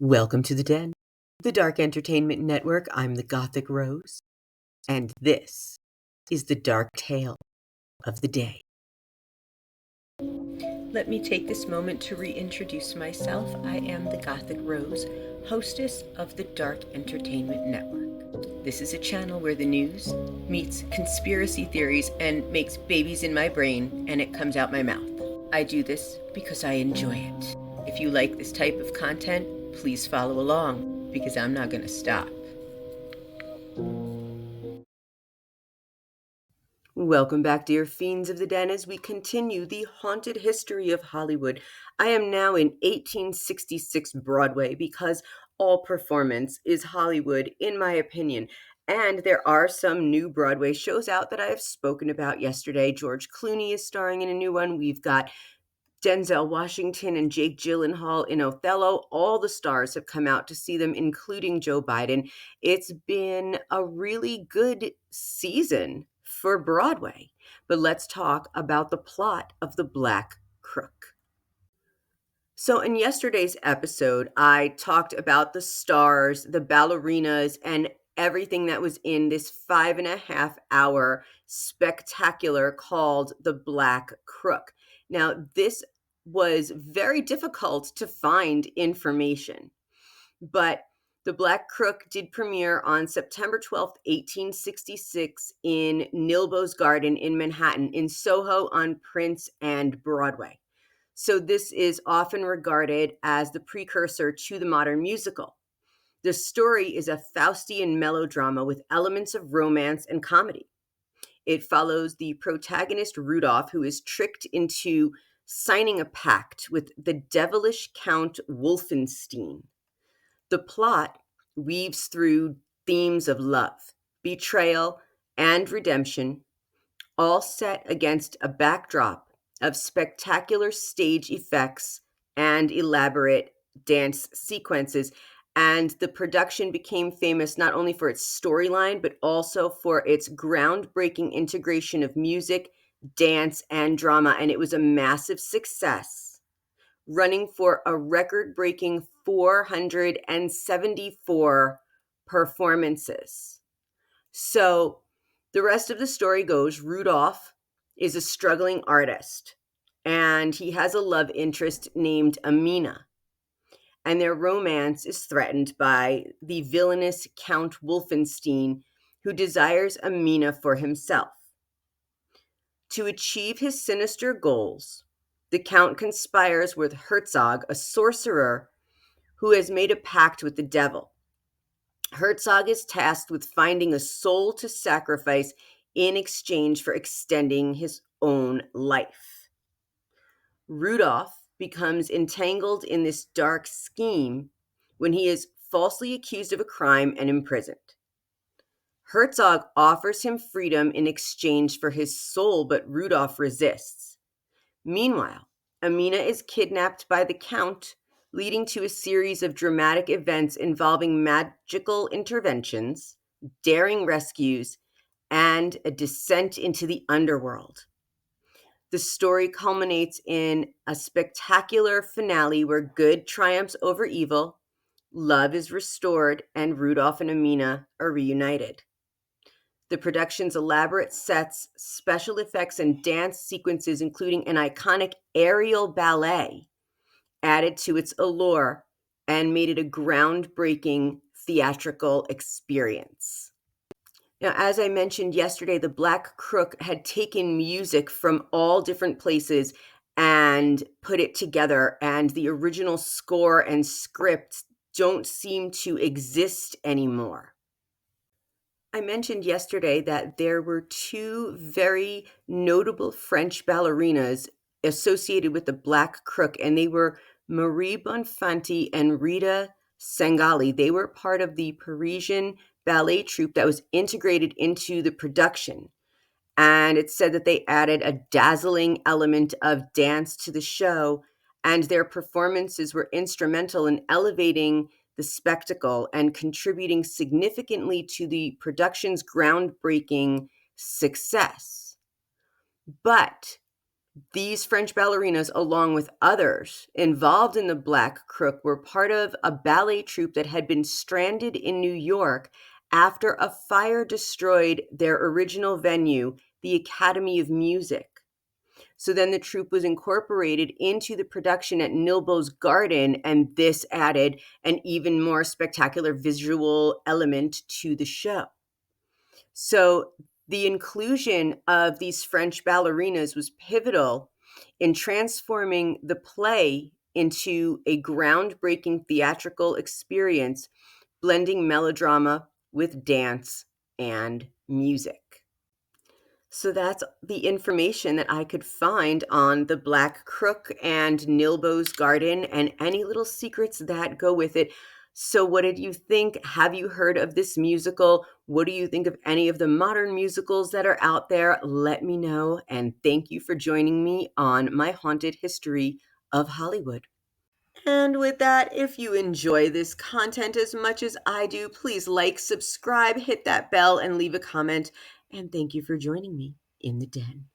Welcome to the Den, the Dark Entertainment Network. I'm the Gothic Rose, and this is the dark tale of the day. Let me take this moment to reintroduce myself. I am the Gothic Rose, hostess of the Dark Entertainment Network. This is a channel where the news meets conspiracy theories and makes babies in my brain, and it comes out my mouth. I do this because I enjoy it. If you like this type of content, please follow along, because I'm not going to stop. Welcome back, dear fiends of the den, as we continue the haunted history of Hollywood. I am now in 1866 Broadway, because all performance is Hollywood, in my opinion. And there are some new Broadway shows out that I have spoken about yesterday. George Clooney is starring in a new one. We've got Denzel Washington and Jake Gyllenhaal in Othello. All the stars have come out to see them, including Joe Biden. It's been a really good season for Broadway. But let's talk about the plot of The Black Crook. So, in yesterday's episode, I talked about the stars, the ballerinas, and everything that was in this 5.5 hour spectacular called The Black Crook. Now, this was very difficult to find information, but The Black Crook did premiere on September 12th, 1866, in Nilbo's Garden in Manhattan, in Soho on Prince and Broadway. So this is often regarded as the precursor to the modern musical. The story is a Faustian melodrama with elements of romance and comedy. It follows the protagonist Rodolphe, who is tricked into signing a pact with the devilish Count Wolfenstein. The plot weaves through themes of love, betrayal, and redemption, all set against a backdrop of spectacular stage effects and elaborate dance sequences. And the production became famous not only for its storyline, but also for its groundbreaking integration of music, dance, and drama. And it was a massive success, running for a record-breaking 474 performances. So the rest of the story goes, Rodolphe is a struggling artist, and he has a love interest named Amina. And their romance is threatened by the villainous Count Wolfenstein, who desires Amina for himself. To achieve his sinister goals, the Count conspires with Herzog, a sorcerer who has made a pact with the devil. Herzog is tasked with finding a soul to sacrifice in exchange for extending his own life. Rodolphe becomes entangled in this dark scheme when he is falsely accused of a crime and imprisoned. Herzog offers him freedom in exchange for his soul, but Rodolphe resists. Meanwhile, Amina is kidnapped by the Count, leading to a series of dramatic events involving magical interventions, daring rescues, and a descent into the underworld. The story culminates in a spectacular finale where good triumphs over evil, love is restored, and Rodolphe and Amina are reunited. The production's elaborate sets, special effects, and dance sequences, including an iconic aerial ballet, added to its allure and made it a groundbreaking theatrical experience. Now, as I mentioned yesterday, the Black Crook had taken music from all different places and put it together, and the original score and script don't seem to exist anymore. I mentioned yesterday that there were two very notable French ballerinas associated with the Black Crook, and they were Marie Bonfanti and Rita Sangalli. They were part of the Parisian ballet troupe that was integrated into the production. And it said that they added a dazzling element of dance to the show, and their performances were instrumental in elevating the spectacle and contributing significantly to the production's groundbreaking success. But These French ballerinas, along with others involved in the Black Crook, were part of a ballet troupe that had been stranded in New York after a fire destroyed their original venue, the Academy of Music. So then the troupe was incorporated into the production at Nilbo's Garden, and this added an even more spectacular visual element to the show. So the inclusion of these French ballerinas was pivotal in transforming the play into a groundbreaking theatrical experience, blending melodrama with dance and music. So that's the information that I could find on the Black Crook and Nilbo's Garden and any little secrets that go with it. So, what did you think? Have you heard of this musical? What do you think of any of the modern musicals that are out there? Let me know. And thank you for joining me on my haunted history of Hollywood. And with that, if you enjoy this content as much as I do, please like, subscribe, hit that bell, and leave a comment. And thank you for joining me in the den.